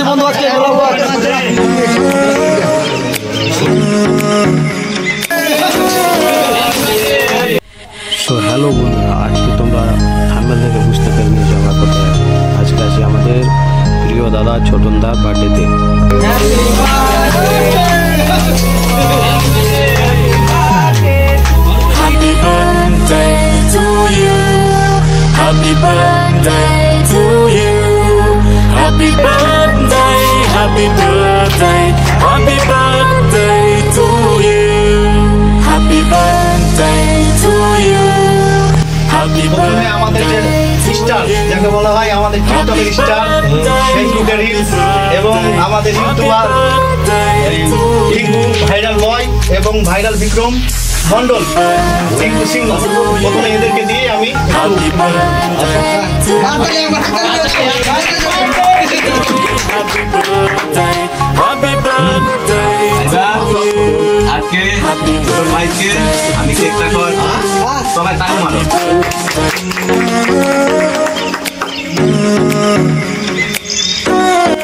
বন্ধু আজকে so hello বন্ধুরা, আজকে তোমরা থাম্বনেল থেকে বুঝতে পেরে নিয়েছো আমরা কোথায়। আজকে আছি আমাদের প্রিয় দাদা ছোটনদার বার্থডেতে। Happy birthday to you. Happy birthday to you. Happy birthday, happy birthday, happy birthday to you. Happy birthday to you. Happy birthday আমাদের যে স্টার যাকে বলা হয় আমাদের টিকটকের স্টার, ফেসবুকের রিলস এবং আমাদের ইউটিউবার টিঙ্কু ভাইরাল বয় এবং ভাইরাল বিক্রম মন্ডল টিঙ্কু সিং, প্রথমে এদেরকে দিয়ে আমি আজকে ভাইকে আমি কেকটা কর সবাই তাকে মারো।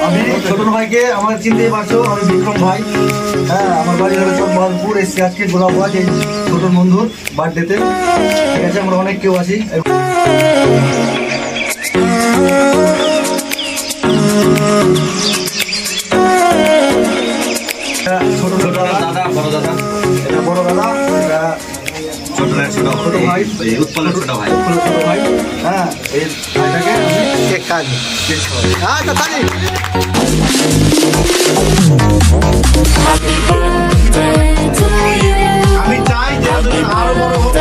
আমি ছোটন ভাইকে আমার চিনতেই পারছো, আমি বিক্রম ভাই। হ্যাঁ, আমার বাড়ি হলো চকবাহাদুরপুর। এসছি আজকে ঘোরাবো আজ এই ছোটন বন্ধুর বার্থডেতে। ঠিক আছে, আমরা অনেক কেউ আছি। ছোট ছোট দাদা, বড় দাদা, এটা বড় দাদা, এটা ছোট ভাই, উৎপলের ছোট ভাই, ছোট ভাই। হ্যাঁ, এই ভাইটাকে কেক কাজ আমি চাই যে আরো বড় হোক।